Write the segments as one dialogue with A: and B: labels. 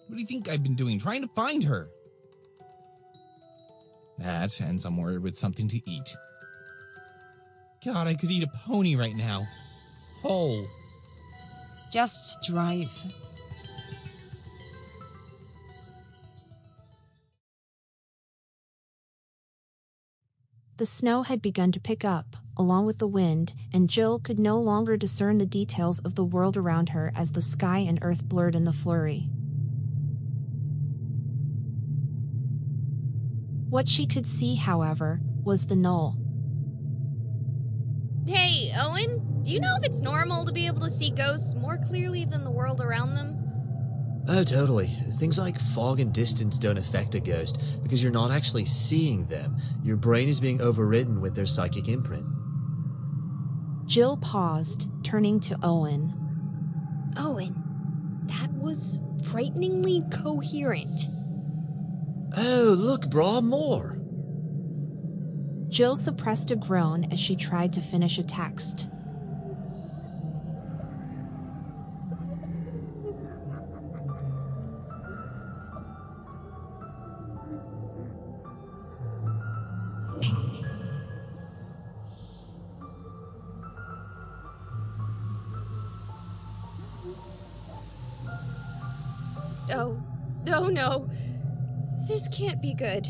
A: What do you think I've been doing, trying to find her? That, and somewhere with something to eat. God, I could eat a pony right now. Whole.
B: Just drive.
C: The snow had begun to pick up, along with the wind, and Jill could no longer discern the details of the world around her as the sky and earth blurred in the flurry. What she could see, however, was the knoll.
D: Hey, Owen, do you know if it's normal to be able to see ghosts more clearly than the world around them?
E: Oh, totally. Things like fog and distance don't affect a ghost because you're not actually seeing them. Your brain is being overridden with their psychic imprint.
C: Jill paused, turning to Owen.
D: Owen, that was frighteningly coherent.
E: Oh, look, brah, more.
C: Jill suppressed a groan as she tried to finish a text.
D: Oh no. This can't be good.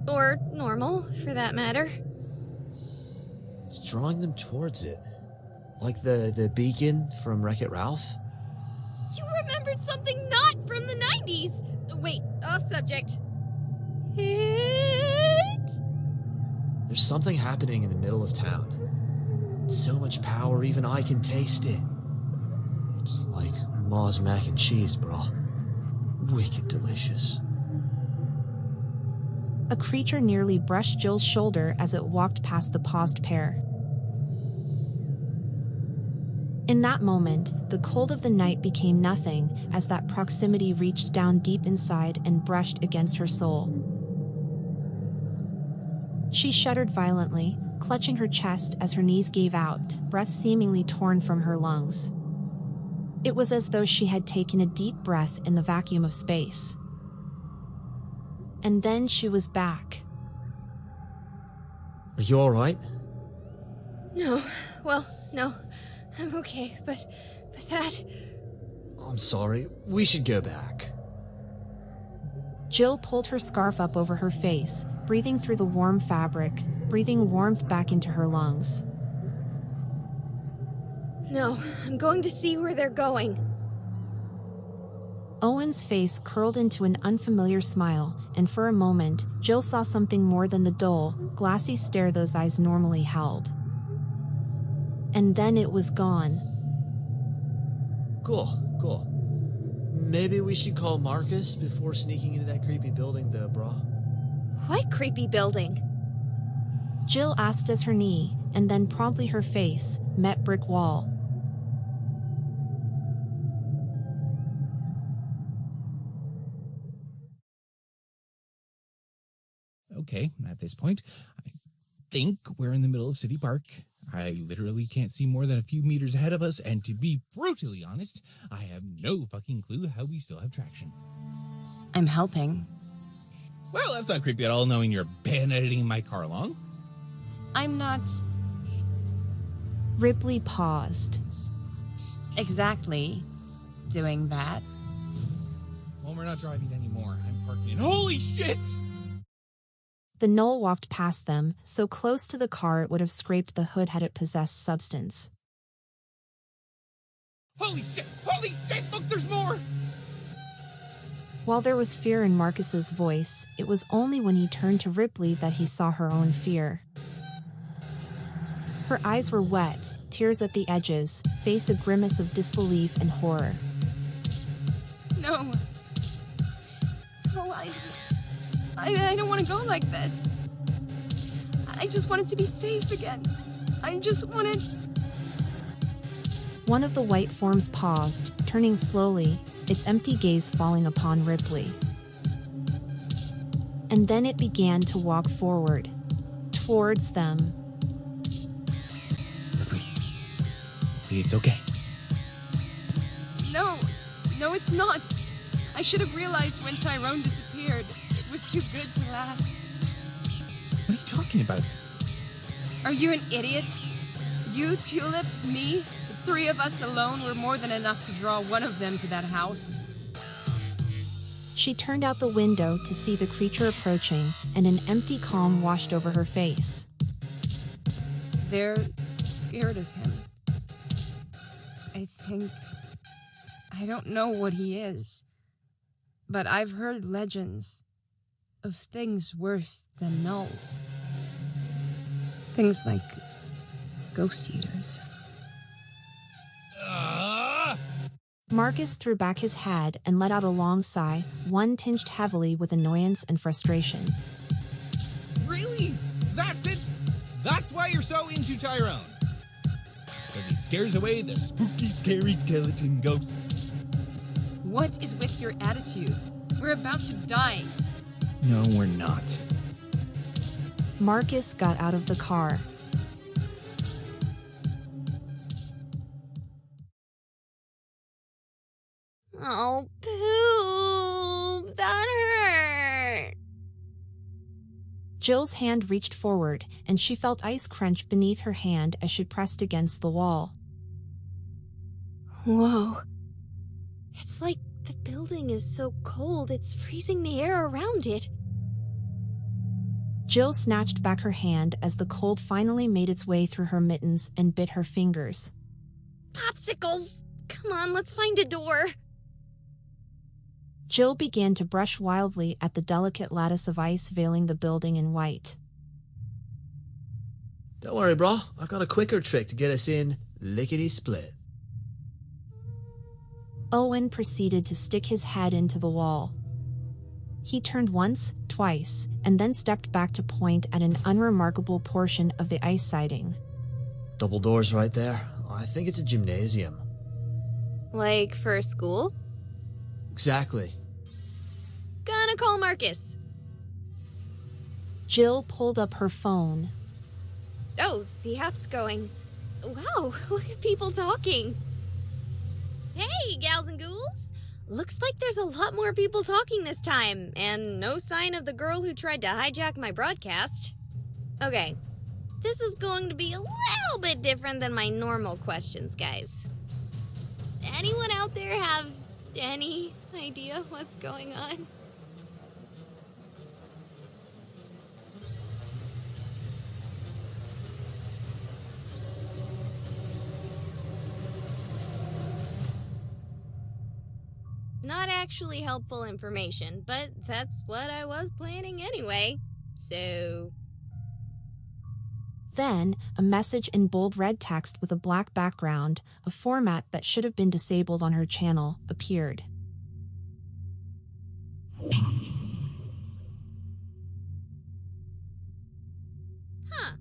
D: Or normal, for that matter.
E: It's drawing them towards it. Like the beacon from Wreck-It Ralph.
D: You remembered something not from the 90s! Wait, off subject.
E: There's something happening in the middle of town. So much power, even I can taste it. It's like Ma's mac and cheese, brah. Wicked delicious.
C: A creature nearly brushed Jill's shoulder as it walked past the paused pair. In that moment, the cold of the night became nothing as that proximity reached down deep inside and brushed against her soul. She shuddered violently, clutching her chest as her knees gave out, breath seemingly torn from her lungs. It was as though she had taken a deep breath in the vacuum of space. And then she was back.
E: Are you alright?
D: No. Well, no. I'm okay, but that...
E: I'm sorry. We should go back.
C: Jill pulled her scarf up over her face, breathing through the warm fabric, breathing warmth back into her lungs.
D: No, I'm going to see where they're going.
C: Owen's face curled into an unfamiliar smile, and for a moment, Jill saw something more than the dull, glassy stare those eyes normally held. And then it was gone.
E: Cool. Maybe we should call Marcus before sneaking into that creepy building, though, brah.
D: What creepy building?
C: Jill asked as her knee, and then promptly her face, met brick wall.
A: Okay, at this point, I think we're in the middle of City Park. I literally can't see more than a few meters ahead of us, and to be brutally honest, I have no fucking clue how we still have traction.
B: I'm helping.
A: Well, that's not creepy at all, knowing you're bayoneting my car along.
B: I'm not
C: Ripley paused.
B: exactly doing that.
A: Well, we're not driving anymore. I'm parking in. Holy shit!
C: The knoll walked past them, so close to the car it would have scraped the hood had it possessed substance.
A: Holy shit! Holy shit! Look, there's more!
C: While there was fear in Marcus's voice, it was only when he turned to Ripley that he saw her own fear. Her eyes were wet, tears at the edges, face a grimace of disbelief and horror.
B: No. I don't want to go like this. I just wanted to be safe again. I just wanted...
C: One of the white forms paused, turning slowly, its empty gaze falling upon Ripley. And then it began to walk forward, towards them.
A: It's okay.
B: No, it's not. I should have realized when Tyrone disappeared. It was too good to last.
A: What are you talking about?
B: Are you an idiot? You, Tulip, me, the three of us alone were more than enough to draw one of them to that house.
C: She turned out the window to see the creature approaching, and an empty calm washed over her face.
B: They're scared of him. I don't know what he is, but I've heard legends of things worse than nulls. Things like ghost eaters.
C: Marcus threw back his head and let out a long sigh, one tinged heavily with annoyance and frustration.
A: Really? That's it? That's why you're so into Tyrone? Because he scares away the spooky, scary skeleton ghosts.
B: What is with your attitude? We're about to die.
A: No, we're not.
C: Marcus got out of the car.
D: Oh, poop! That hurt!
C: Jill's hand reached forward, and she felt ice crunch beneath her hand as she pressed against the wall.
D: Whoa. It's like the building is so cold, it's freezing the air around it.
C: Jill snatched back her hand as the cold finally made its way through her mittens and bit her fingers.
D: Popsicles! Come on, let's find a door.
C: Jill began to brush wildly at the delicate lattice of ice veiling the building in white.
E: Don't worry, bro. I've got a quicker trick to get us in lickety-split.
C: Owen proceeded to stick his head into the wall. He turned once, twice, and then stepped back to point at an unremarkable portion of the ice siding.
E: Double doors right there. I think it's a gymnasium.
D: Like for school?
E: Exactly.
D: Gonna call Marcus.
C: Jill pulled up her phone.
D: Oh, the app's going. Wow, look at people talking. Hey, gals and ghouls. Looks like there's a lot more people talking this time, and no sign of the girl who tried to hijack my broadcast. Okay, this is going to be a little bit different than my normal questions, guys. Anyone out there have any idea what's going on? Not actually helpful information, but that's what I was planning anyway. So...
C: Then, a message in bold red text with a black background, a format that should have been disabled on her channel, appeared.
D: Huh.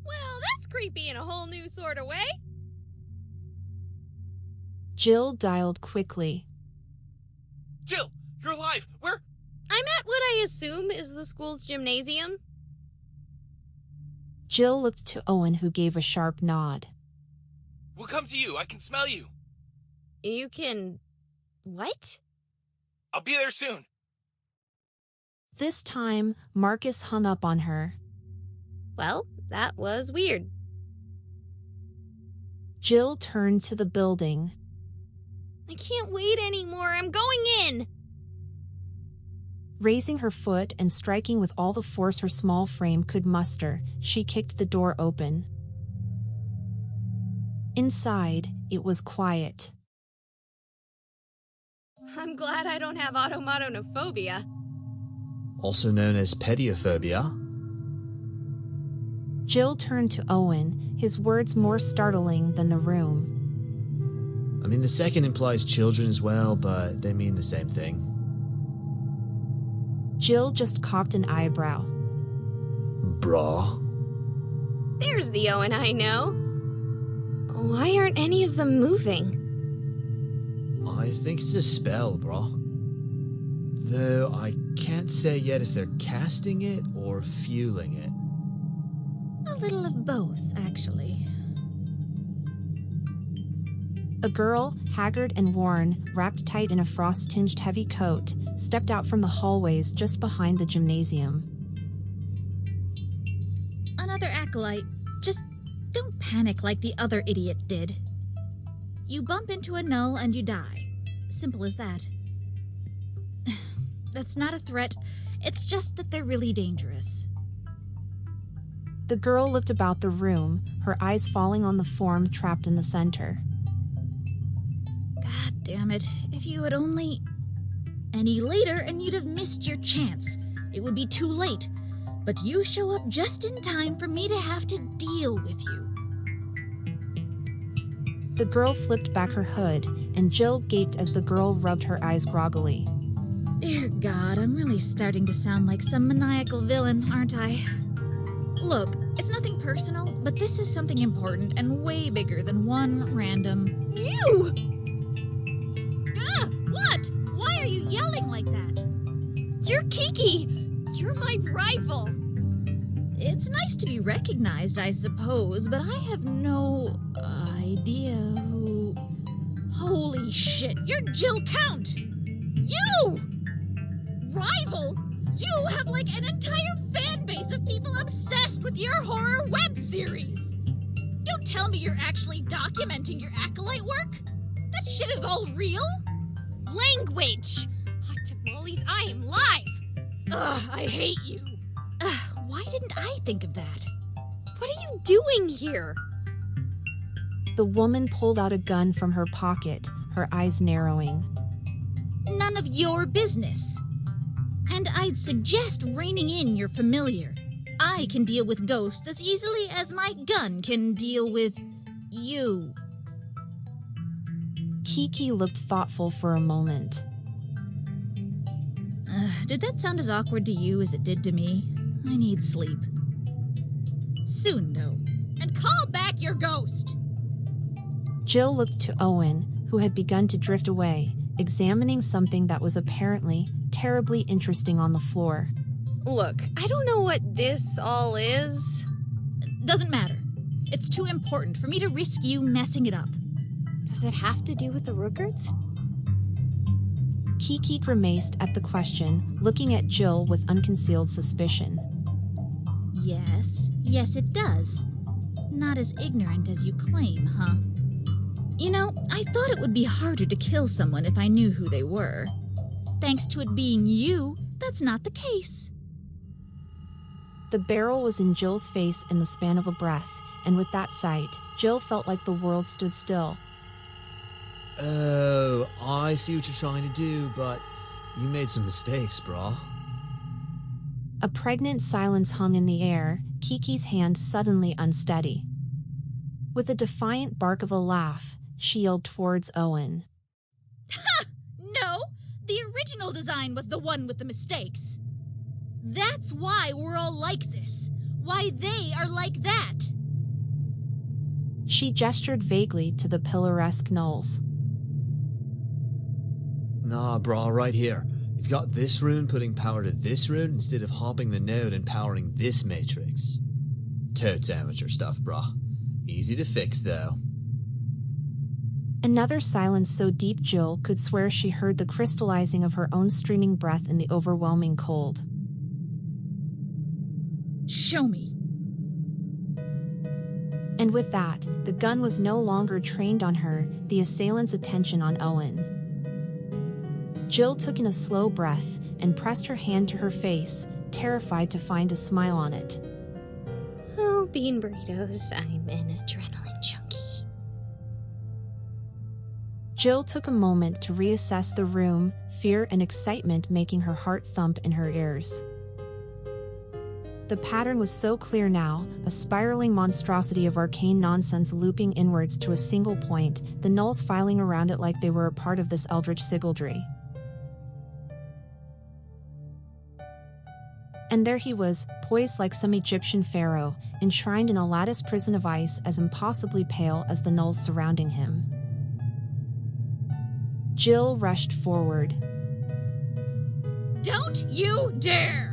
D: Well, that's creepy in a whole new sort of way.
C: Jill dialed quickly.
A: Jill, you're alive. Where?
D: I'm at what I assume is the school's gymnasium.
C: Jill looked to Owen, who gave a sharp nod.
A: We'll come to you. I can smell you.
D: You can... what?
A: I'll be there soon.
C: This time, Marcus hung up on her.
D: Well, that was weird.
C: Jill turned to the building.
D: I can't wait anymore. I'm going in!
C: Raising her foot and striking with all the force her small frame could muster, she kicked the door open. Inside, it was quiet.
D: I'm glad I don't have automatonophobia.
E: Also known as pediophobia.
C: Jill turned to Owen, his words more startling than the room.
E: I mean, the second implies children as well, but they mean the same thing.
C: Jill just cocked an eyebrow.
E: Brah.
D: There's the Owen I know. Why aren't any of them moving?
E: I think it's a spell, brah. Though I can't say yet if they're casting it or fueling it.
D: A little of both, actually.
C: A girl, haggard and worn, wrapped tight in a frost-tinged heavy coat, stepped out from the hallways just behind the gymnasium.
F: Another acolyte. Just don't panic like the other idiot did. You bump into a null and you die. Simple as that. That's not a threat. It's just that they're really dangerous.
C: The girl looked about the room, her eyes falling on the form trapped in the center.
F: God damn it. If you had only... Any later and you'd have missed your chance. It would be too late. But you show up just in time for me to have to deal with you.
C: The girl flipped back her hood, and Jill gaped as the girl rubbed her eyes groggily.
F: Dear God, I'm really starting to sound like some maniacal villain, aren't I? Look, it's nothing personal, but this is something important and way bigger than one random...
D: You!
F: What? Why are you yelling like that?
D: You're Kiki! You're my rival!
F: It's nice to be recognized, I suppose, but I have no idea who... Holy shit, you're Jill Count!
D: You! Rival? You have like an entire fan base of people obsessed with your horror web series! Don't tell me you're actually documenting your Acolyte work? That shit is all real? Language! Hot tamales, I am live! Ugh, I hate you.
F: Why didn't I think of that?
D: What are you doing here?
C: The woman pulled out a gun from her pocket, her eyes narrowing.
F: None of your business. And I'd suggest reining in your familiar. I can deal with ghosts as easily as my gun can deal with you.
C: Kiki looked thoughtful for a moment.
F: Did that sound as awkward to you as it did to me? I need sleep. Soon, though.
D: And call back your ghost!
C: Jill looked to Owen, who had begun to drift away, examining something that was apparently terribly interesting on the floor.
D: Look, I don't know what this all is.
F: Doesn't matter. It's too important for me to risk you messing it up.
D: Does it have to do with the Rookards?
C: Kiki grimaced at the question, looking at Jill with unconcealed suspicion.
F: Yes it does. Not as ignorant as you claim, huh? You know, I thought it would be harder to kill someone if I knew who they were. Thanks to it being you, that's not the case.
C: The barrel was in Jill's face in the span of a breath, and with that sight, Jill felt like the world stood still.
E: Oh, I see what you're trying to do, but you made some mistakes, brah.
C: A pregnant silence hung in the air, Kiki's hand suddenly unsteady. With a defiant bark of a laugh, she yelled towards Owen.
F: Ha! No! The original design was the one with the mistakes. That's why we're all like this. Why they are like that.
C: She gestured vaguely to the pillaresque gnolls.
E: Nah, brah, right here. You've got this rune putting power to this rune instead of hopping the node and powering this matrix. Totes amateur stuff, brah. Easy to fix, though.
C: Another silence so deep Jill could swear she heard the crystallizing of her own streaming breath in the overwhelming cold.
F: Show me.
C: And with that, the gun was no longer trained on her, the assailant's attention on Owen. Jill took in a slow breath and pressed her hand to her face, terrified to find a smile on it.
D: Oh, bean burritos, I'm an adrenaline junkie.
C: Jill took a moment to reassess the room, fear and excitement making her heart thump in her ears. The pattern was so clear now, a spiraling monstrosity of arcane nonsense looping inwards to a single point, the gnolls filing around it like they were a part of this eldritch sigildry. And there he was, poised like some Egyptian pharaoh, enshrined in a lattice prison of ice as impossibly pale as the gnolls surrounding him. Jill rushed forward.
D: Don't you dare!